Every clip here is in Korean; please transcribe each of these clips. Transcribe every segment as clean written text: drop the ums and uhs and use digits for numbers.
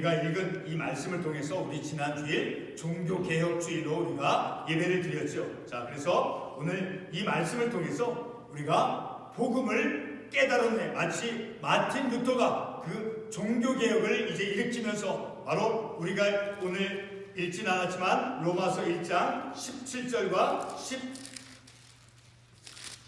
우리가 읽은 이 말씀을 통해서 우리 지난 주일 종교개혁주일로 우리가 예배를 드렸죠. 자, 그래서 오늘 이 말씀을 통해서 우리가 복음을 깨달았네. 마치 마틴 루터가 그 종교개혁을 이제 일으키면서 바로 우리가 오늘 읽진 않았지만 로마서 1장 17절과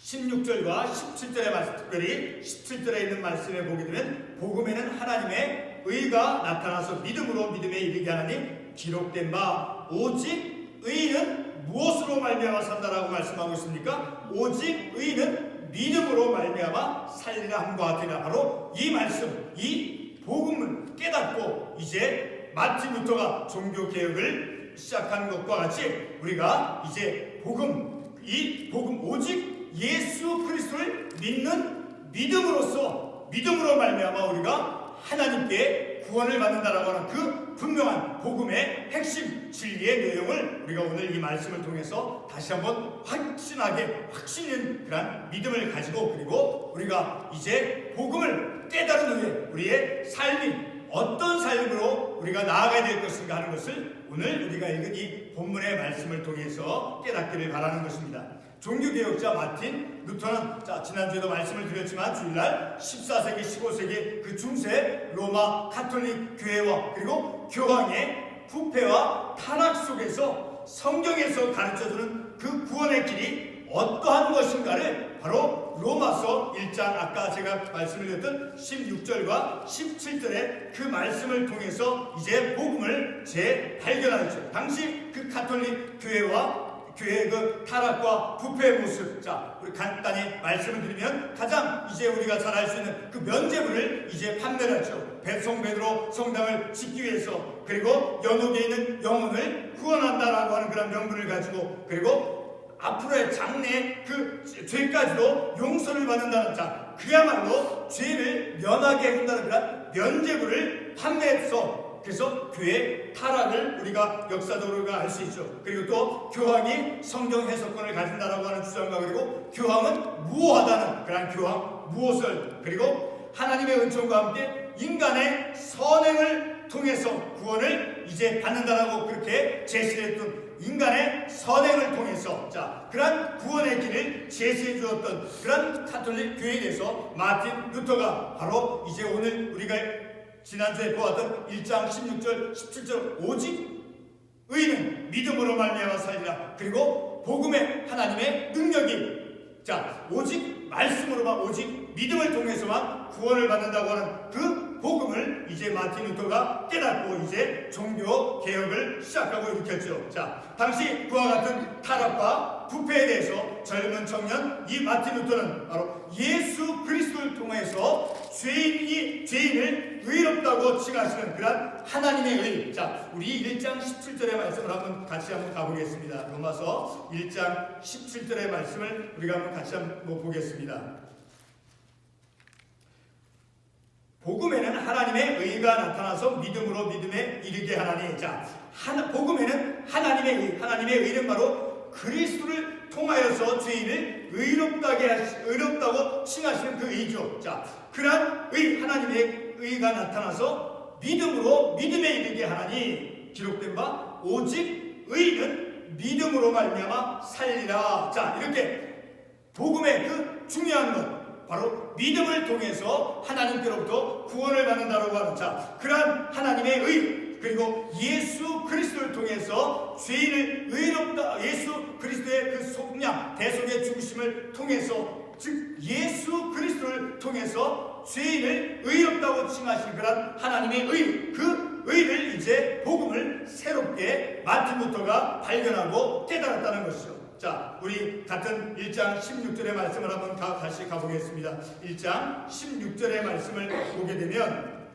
16절과 17절의 말씀, 특별히 17절에 있는 말씀에 보게 되면 복음에는 하나님의 의가 나타나서 믿음으로 믿음에 이르게 하나니 기록된 바 오직 의인은 무엇으로 말미암아 산다라고 말씀하고 있습니까? 오직 의인은 믿음으로 말미암아 살리라 함과 같으나 바로 이 말씀, 이 복음을 깨닫고 이제 마틴 루터가 종교개혁을 시작한 것과 같이 우리가 이제 이 복음 오직 예수 그리스도를 믿는 믿음으로 말미암아 우리가 하나님께 구원을 받는다라고 하는 그 분명한 복음의 핵심 진리의 내용을 우리가 오늘 이 말씀을 통해서 다시 한번 확신 있는 그런 믿음을 가지고 그리고 우리가 이제 복음을 깨달은 후에 우리의 삶이 어떤 삶으로 우리가 나아가야 될 것인가 하는 것을 오늘 우리가 읽은 이 본문의 말씀을 통해서 깨닫기를 바라는 것입니다. 종교개혁자 마틴 루터는 지난주에도 말씀을 드렸지만 주일날 14세기 15세기 그 중세 로마 가톨릭 교회와 그리고 교황의 부패와 타락 속에서 성경에서 가르쳐주는 그 구원의 길이 어떠한 것인가를 바로 로마서 1장 아까 제가 말씀을 드렸던 16절과 17절의 그 말씀을 통해서 이제 복음을 재발견하였죠. 당시 그 가톨릭 교회의 그 타락과 부패의 모습, 우리 간단히 말씀을 드리면 가장 이제 우리가 잘 알 수 있는 그 면죄부를 이제 판매를 했죠. 성 베드로 성당을 짓기 위해서 그리고 연옥에 있는 영혼을 구원한다라고 하는 그런 명분을 가지고 그리고 앞으로의 장래의 그 죄까지도 용서를 받는다는 그야말로 죄를 면하게 해준다는 그런 면죄부를 판매해서 그래서 교회 타락을 우리가 역사적으로 알 수 있죠. 그리고 또 교황이 성경 해석권을 가진다라고 하는 주장과 그리고 교황은 무오하다는 그런 교황 무오설 그리고 하나님의 은총과 함께 인간의 선행을 통해서 구원을 이제 받는다라고 그렇게 제시했던 인간의 선행을 통해서 그런 구원의 길을 제시해 주었던 그런 가톨릭 교회에 대해서 마틴 루터가 바로 이제 오늘 우리가 지난주에 보았던 1장 16절 17절 오직 의인은 믿음으로 말미암아 살리라 그리고 복음의 하나님의 능력이 오직 말씀으로만 오직 믿음을 통해서만 구원을 받는다고 하는 그 복음을 이제 마틴 루터가 깨닫고 이제 종교 개혁을 시작하고 일으켰죠. 당시 그와 같은 타락과 부패에 대해서 젊은 청년 이 마틴 루터는 바로 예수 그리스도를 통해서 죄인을 의롭다고 칭하시는 그런 하나님의 의. 우리 1장 17절의 말씀을 같이 한번 가보겠습니다. 로마서 1장 17절의 말씀을 우리가 한번 같이 한번 보겠습니다. 복음에는 하나님의 의가 나타나서 믿음으로 믿음에 이르게 하나니. 복음에는 하나님의 의는 바로 그리스도를 통하여서 죄인을 의롭다고 칭하시는 그 의죠. 그러한 하나님의 의가 나타나서 믿음으로 믿음에 이르게 하나니 기록된 바 오직 의인은 믿음으로 말미암아 살리라. 이렇게 복음의 그 중요한 것 바로 믿음을 통해서 하나님께로부터 구원을 받는다라고 하는 그러한 하나님의 의 그리고 예수 그리스도를 통해서 죄인을 예수 그리스도의 그 속량 대속의 죽으심을 통해서 즉 예수 그리스도를 통해서 죄인을 의롭다고 칭하시는 그런 하나님의 의 그 의를 이제 복음을 새롭게 마틴 루터가 발견하고 깨달았다는 것이죠. 우리 같은 1장 16절의 말씀을 한번 다시 가보겠습니다. 1장 16절의 말씀을 보게 되면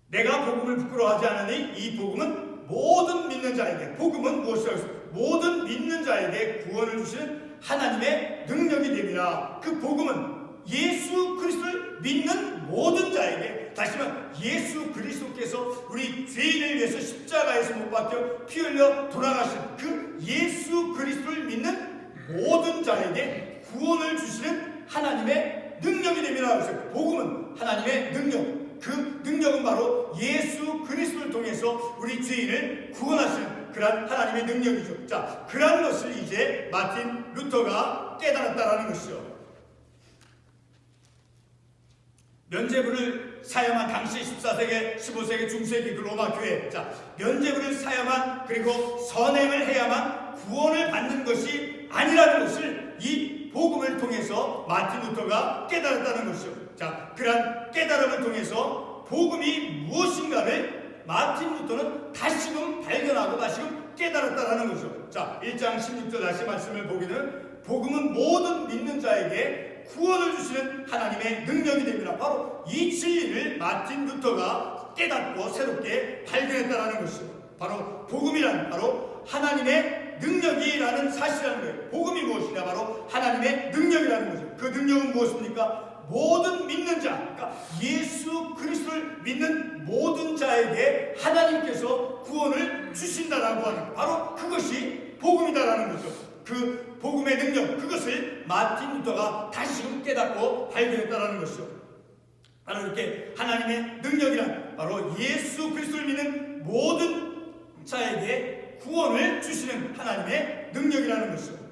내가 복음을 부끄러워하지 않으니 이 복음은 모든 믿는 자에게 복음은 무엇이라고 했습니까? 모든 믿는 자에게 구원을 주시는 하나님의 능력이 됩니다. 그 복음은 예수 그리스도를 믿는 모든 자에게 다시 말하면 예수 그리스도께서 우리 죄인을 위해서 십자가에서 못 박혀 피 흘려 돌아가신 그 예수 그리스도를 믿는 모든 자에게 구원을 주시는 하나님의 능력이 됩니다. 복음은 하나님의 능력, 그 바로 예수 그리스도를 통해서 우리 죄인을 구원하시는 그러한 하나님의 능력이죠. 자, 그러한 것을 이제 마틴 루터가 깨달았다라는 것이죠. 면죄부를 사야만, 당시 14세기, 15세기, 중세기 그 로마 교회, 자, 면죄부를 사야만, 그리고 선행을 해야만 구원을 받는 것이 아니라는 것을 이 복음을 통해서 마틴 루터가 깨달았다는 것이죠. 자, 그러한 깨달음을 통해서 복음이 무엇인가를 마틴 루터는 다시금 발견하고 다시금 깨달았다는 거죠. 자, 1장 16절 다시 말씀을 보기는 복음은 모든 믿는 자에게 구원을 주시는 하나님의 능력이 됩니다. 바로 이 진리를 마틴 루터가 깨닫고 새롭게 발견했다는 것이죠. 바로 복음이란 바로 하나님의 능력이라는 사실이라는 거예요. 복음이 무엇이냐? 바로 하나님의 능력이라는 거죠. 그 능력은 무엇입니까? 모든 믿는 자, 그러니까 예수 그리스도를 믿는 모든 자에게 하나님께서 구원을 주신다라고 하는, 바로 그것이 복음이다라는 거죠. 그 복음의 능력, 그것을 마틴 루터가 다시금 깨닫고 발견했다라는 것이죠. 바로 이렇게 하나님의 능력이란 바로 예수 그리스도를 믿는 모든 자에게 구원을 주시는 하나님의 능력이라는 것이죠.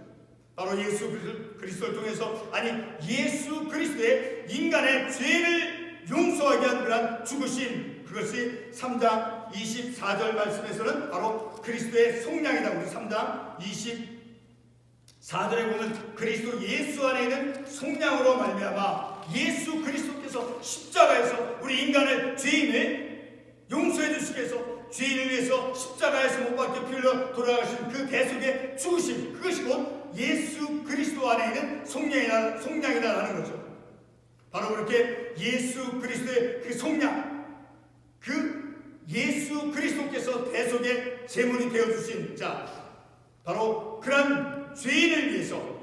바로 예수 그리스도를 통해서, 아니 예수 그리스도의 인간의 죄를 용서하게 한 그런 죽으신, 그것이 3장 24절 말씀에서는 바로 그리스도의 속량이다. 우리 3장 24절에 보면 그리스도 예수 안에 있는 속량으로 말미암아 예수 그리스도께서 십자가에서 우리 인간을, 죄인을 용서해 주시기 위해서, 죄인을 위해서 십자가에서 못 박혀 피 흘려 돌아가신 그 대속의 죽으심, 그것이 곧 예수 그리스도 안에 있는 속량이다라는 거죠. 바로 그렇게 예수 그리스도의 그 속량, 그 예수 그리스도께서 대속의 제물이 되어주신, 자, 바로 그런 죄인을 위해서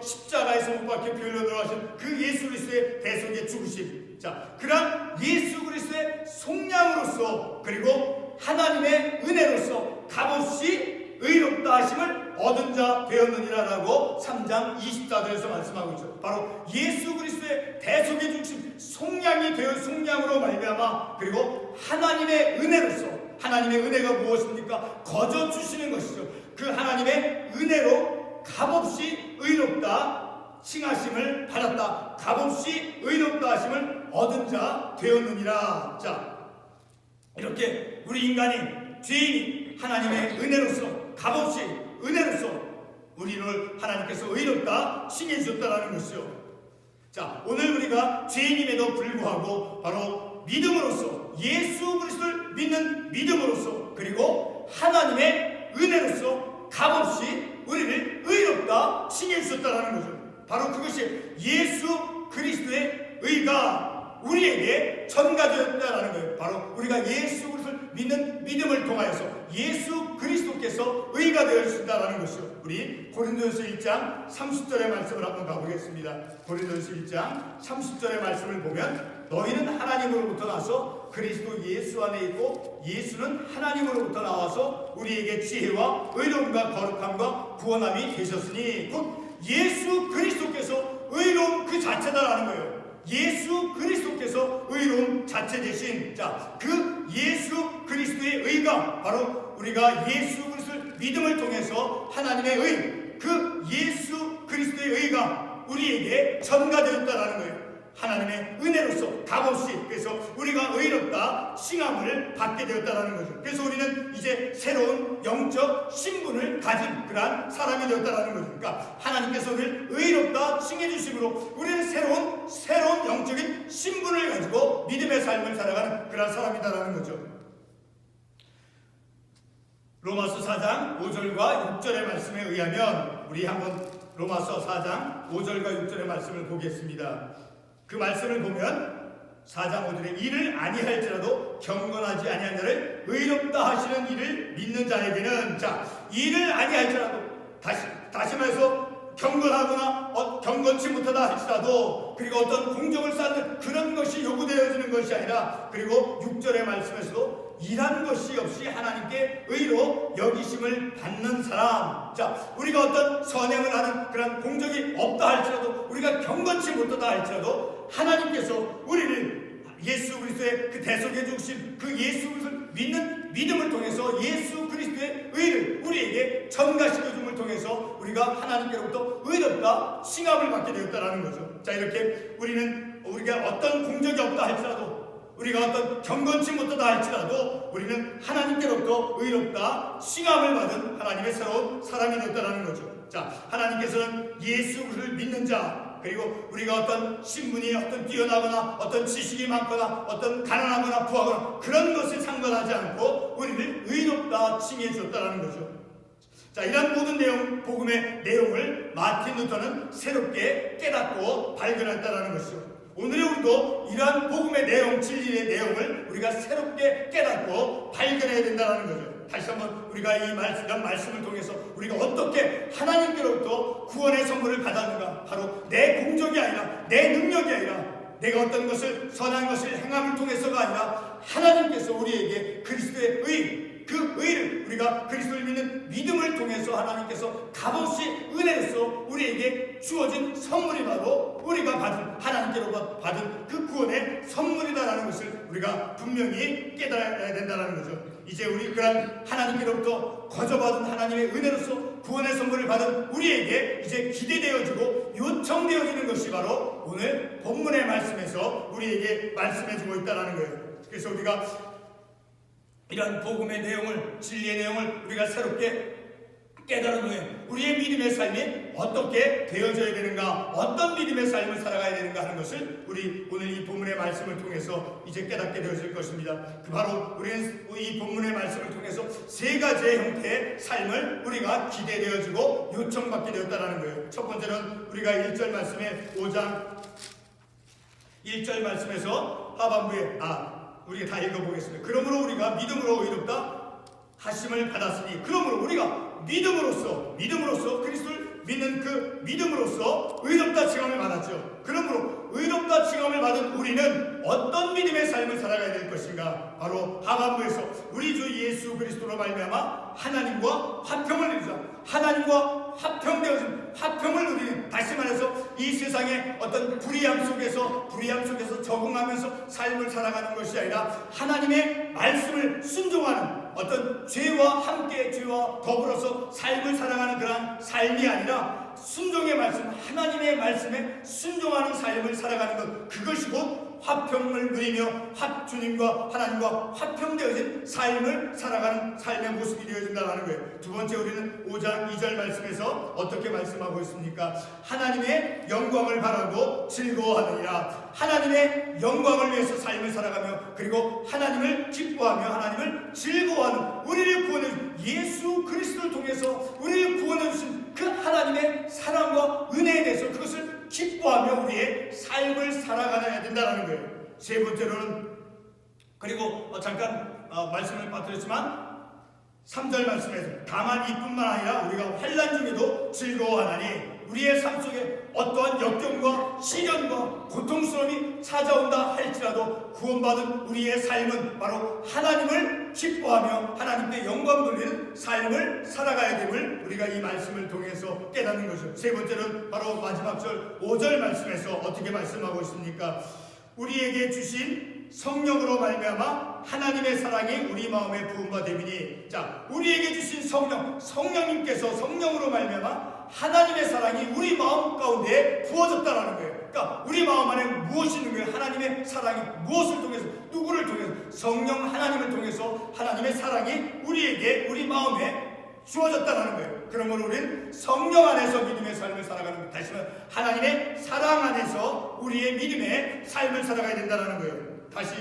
십자가에서 못 박혀 피 흘려 돌아가신 그 예수 그리스도의 대속의 죽으심, 자, 그런 예수 그리스도의 속량으로서, 그리고 하나님의 은혜로서 값없이 의롭다 하심을 얻은 자 되었느니라라고 3장 24절에서 말씀하고 있죠. 바로 예수 그리스도의 대속의 중심, 속량으로 말미암아, 그리고 하나님의 은혜로서, 하나님의 은혜가 무엇입니까? 거저 주시는 것이죠. 그 하나님의 은혜로 값없이 의롭다 칭하심을 받았다, 값없이 의롭다 하심을 얻은 자 되었느니라. 자, 이렇게 우리 인간이, 죄인이 하나님의 은혜로서, 값없이 은혜로서 우리를 하나님께서 의롭다 칭해 주셨다라는 것이죠. 자, 오늘 우리가 죄인임에도 불구하고 바로 믿음으로써, 예수 그리스도를 믿는 믿음으로써, 그리고 하나님의 은혜로서 값없이 우리를 의롭다 칭해 주셨다라는 거죠. 바로 그것이 예수 그리스도의 의가 우리에게 전가되었다라는 거예요. 바로 우리가 예수 그리스도를 믿는 믿음을 통하여서 예수 그리스도께서 의가 되어주신다라는 것이요. 우리 고린도전서 1장 30절의 말씀을 한번 가보겠습니다. 고린도전서 1장 30절의 말씀을 보면, 너희는 하나님으로부터 나서 그리스도 예수 안에 있고 예수는 하나님으로부터 나와서 우리에게 지혜와 의로움과 거룩함과 구원함이 되셨으니, 곧 예수 그리스도께서 의로움 그 자체다라는 거예요. 예수 그리스도께서 의로움 자체 되신, 자, 그 예수 그리스도의 의가 바로 우리가 예수 그리스도를 믿음을 통해서 하나님의 의, 그 예수 그리스도의 의가 우리에게 전가되었다라는 거예요. 하나님의 은혜로서 값없이, 그래서 우리가 의롭다 칭함을 받게 되었다라는 거죠. 그래서 우리는 이제 새로운 영적 신분을 가진 그러한 사람이 되었다라는 거죠. 그러니까 하나님께서 우리를 의롭다 칭해 주심으로 우리는 새로운 영적인 신분을 가지고 믿음의 삶을 살아가는 그러한 사람이다라는 거죠. 로마서 4장 5절과 6절의 말씀에 의하면, 우리 한번 로마서 4장 5절과 6절의 말씀을 보겠습니다. 그 말씀을 보면 4장 5절에 이를 아니할지라도 경건하지 아니한 자를 의롭다 하시는 이를 믿는 자에게는, 자, 이를 아니할지라도, 다시 말해서 경건하거나 경건치 못하다 할지라도, 그리고 어떤 공적을 쌓는 그런 것이 요구되어지는 것이 아니라, 그리고 6절의 말씀에서도 일한 것이 없이 하나님께 의로 여기심을 받는 사람, 자, 우리가 어떤 선행을 하는 그런 공적이 없다 할지라도, 우리가 경건치 못하다 할지라도 하나님께서 우리를 예수 그리스도의 그 대속해 주신 그 예수 그리스도를 믿는 믿음을 통해서 예수 그리스도의 의를 우리에게 전가시켜 줌을 통해서 우리가 하나님께로부터 의롭다 칭함을 받게 되었다라는 거죠. 자, 이렇게 우리가 어떤 공적이 없다 할지라도, 우리가 어떤 경건치 못하다 할지라도 우리는 하나님께로부터 의롭다 칭함을 받은 하나님의 새로운 사람이 되었다라는 거죠. 자, 하나님께서는 예수 그리스도를 믿는 자, 그리고 우리가 어떤 신분이 어떤 뛰어나거나 어떤 지식이 많거나 어떤 가난하거나 부하거나 그런 것에 상관하지 않고 우리를 의롭다 칭해 주었다라는 거죠. 자, 이런 모든 복음의 내용을 마틴 루터는 새롭게 깨닫고 발견했다라는 것이죠. 오늘의 우리도 이러한 복음의 내용, 진리의 내용을 우리가 새롭게 깨닫고 발견해야 된다는 거죠. 다시 한번 우리가 이런 말씀을 통해서 우리가 어떻게 하나님께로부터 구원의 선물을 받았는가, 바로 내 공적이 아니라 내 능력이 아니라 내가 어떤 것을 선한 것을 행함을 통해서가 아니라 하나님께서 우리에게 그리스도의 의, 그 의를 우리가 그리스도를 믿는 믿음을 통해서 하나님께서 값없이 은혜로서 우리에게 주어진 선물이 바로 우리가 하나님께로부터 받은 그 구원의 선물이다라는 것을 우리가 분명히 깨달아야 된다는 거죠. 이제 우리 그런 하나님께로부터 거저받은 하나님의 은혜로서 구원의 선물을 받은 우리에게 이제 기대되어지고 요청되어지는 것이 바로 오늘 본문의 말씀에서 우리에게 말씀해주고 있다는 거예요. 그래서 우리가 이런 복음의 내용을, 진리의 내용을 우리가 새롭게 깨달은 후에 우리의 믿음의 삶이 어떻게 되어져야 되는가, 어떤 믿음의 삶을 살아가야 되는가 하는 것을 우리 오늘 이 본문의 말씀을 통해서 이제 깨닫게 되어질 것입니다. 바로 우리는 이 본문의 말씀을 통해서 세 가지의 형태의 삶을 우리가 기대되어지고 요청받게 되었다는 거예요. 첫 번째는 우리가 1절 말씀에 5장 1절 말씀에서 하반부에 우리가 다 읽어보겠습니다. 그러므로 우리가 믿음으로 의롭다 하심을 받았으니, 그러므로 우리가 믿음으로써 그리스도를 믿는 그 믿음으로써 의롭다 칭함을 받았죠. 그러므로 의롭다 칭함을 받은 우리는 어떤 믿음의 삶을 살아가야 될 것인가? 바로 하반부에서 우리 주 예수 그리스도로 말미암아 하나님과 화평을 이루자, 하나님과 화평되어진 화평을 누리는, 다시 말해서 이 세상의 어떤 불의함 속에서 적응하면서 삶을 살아가는 것이 아니라 하나님의 말씀을 순종하는, 어떤 죄와 더불어서 삶을 살아가는 그러한 삶이 아니라 순종의 말씀, 하나님의 말씀에 순종하는 삶을 살아가는 것, 그것이 곧 화평을 누리며 주님과 하나님과 화평되어진 삶을 살아가는 삶의 모습이 되어진다는 거예요. 두 번째, 우리는 5장 2절 말씀에서 어떻게 말씀하고 있습니까? 하나님의 영광을 바라고 즐거워하느니라. 하나님의 영광을 위해서 삶을 살아가며, 그리고 하나님을 기뻐하며 하나님을 즐거워하는, 우리를 구원해 주신 예수 그리스도를 통해서 우리를 구원해 주신 그 하나님의 사랑과 은혜에 대해서 그것을 기뻐하며 우리의 삶을 살아가야 된다는 거예요. 세 번째로는, 그리고 잠깐 말씀을 빠뜨렸지만 3절 말씀에서 다만 이뿐만 아니라 우리가 환난 중에도 즐거워하나니, 우리의 삶 속에 어떠한 역경과 시련과 고통스러움이 찾아온다 할지라도 구원받은 우리의 삶은 바로 하나님을 기뻐하며 하나님께 영광 돌리는 삶을 살아가야 됨을 우리가 이 말씀을 통해서 깨닫는 거죠. 세 번째는 바로 마지막 절 5절 말씀에서 어떻게 말씀하고 있습니까? 우리에게 주신 성령으로 말미암아 하나님의 사랑이 우리 마음에 부음바 되미니. 자, 우리에게 주신 성령님께서 성령으로 말미암아 하나님의 사랑이 우리 마음 가운데 부어졌다라는 거예요. 그러니까 우리 마음 안에 무엇이 있는 거예요? 하나님의 사랑이 무엇을 통해서, 누구를 통해서? 성령 하나님을 통해서 하나님의 사랑이 우리 마음에 주어졌다는 거예요. 그러므로 우리는 성령 안에서 믿음의 삶을 살아가는 것, 다시 말해 하나님의 사랑 안에서 우리의 믿음의 삶을 살아가야 된다는 거예요. 다시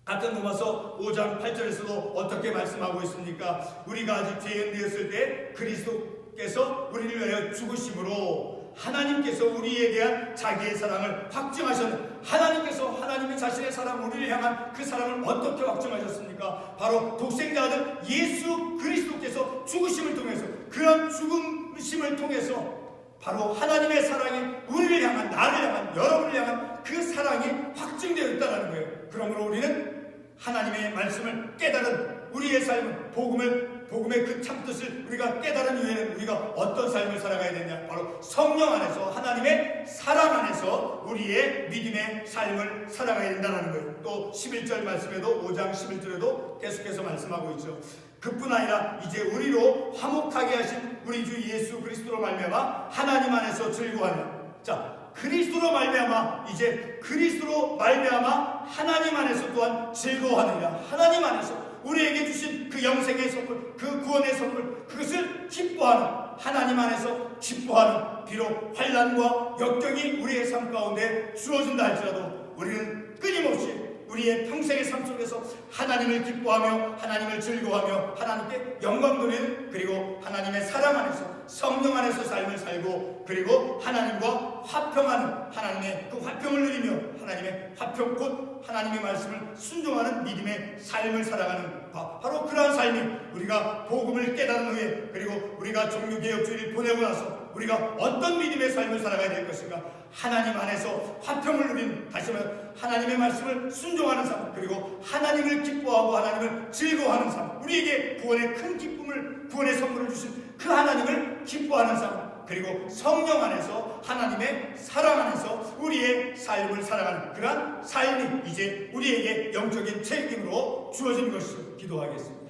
같은 로마서 5장 8절에서도 어떻게 말씀하고 있습니까? 우리가 아직 죄인 되었을 때 그리스도께서 우리를 위하여 죽으심으로 하나님께서 우리에 대한 자기의 사랑을 확증하셨는, 하나님께서 하나님의 자신의 사랑, 우리를 향한 그 사랑을 어떻게 확증하셨습니까? 바로 독생자 아들 예수 그리스도께서 죽으심을 통해서, 그런 죽으심을 통해서 바로 하나님의 사랑이 우리를 향한, 나를 향한, 여러분을 향한 그 사랑이 확증되어 있다는 거예요. 그러므로 우리는 하나님의 말씀을 깨달은 우리의 삶은, 복음을 복음의 그 참뜻을 우리가 깨달은 이후에는 우리가 어떤 삶을 살아가야 되냐? 바로 성령 안에서, 하나님의 사랑 안에서 우리의 믿음의 삶을 살아가야 된다는 거예요. 또 11절 말씀에도, 5장 11절에도 계속해서 말씀하고 있죠. 그뿐 아니라 이제 우리로 화목하게 하신 우리 주 예수 그리스도로 말미암아 하나님 안에서 즐거워하며, 자, 그리스도로 말미암아, 이제 그리스도로 말미암아 하나님 안에서 또한 즐거워하느니라. 하나님 안에서 우리에게 주신 그 영생의 선물, 그 구원의 선물, 그것을 기뻐하는, 하나님 안에서 기뻐하는, 비록 환난과 역경이 우리의 삶 가운데 주어진다 할지라도 우리는 끊임없이 우리의 평생의 삶 속에서 하나님을 기뻐하며 하나님을 즐거워하며 하나님께 영광 돌리는, 그리고 하나님의 사랑 안에서, 성령 안에서 삶을 살고, 그리고 하나님과 화평하는, 하나님의 그 화평을 누리며 하나님의 화평 곧 하나님의 말씀을 순종하는 믿음의 삶을 살아가는, 바로 그러한 삶이 우리가 복음을 깨달은 후에, 그리고 우리가 종교개혁주의를 보내고 나서 우리가 어떤 믿음의 삶을 살아가야 될 것인가? 하나님 안에서 화평을 누린, 다시 말해 하나님의 말씀을 순종하는 삶, 그리고 하나님을 기뻐하고 하나님을 즐거워하는 삶, 우리에게 구원의 큰 기쁨을, 구원의 선물을 주신 그 하나님을 기뻐하는 삶, 그리고 성령 안에서 하나님의 사랑 안에서 우리의 삶을 살아가는 그러한 삶이 이제 우리에게 영적인 책임으로 주어진 것을 기도하겠습니다.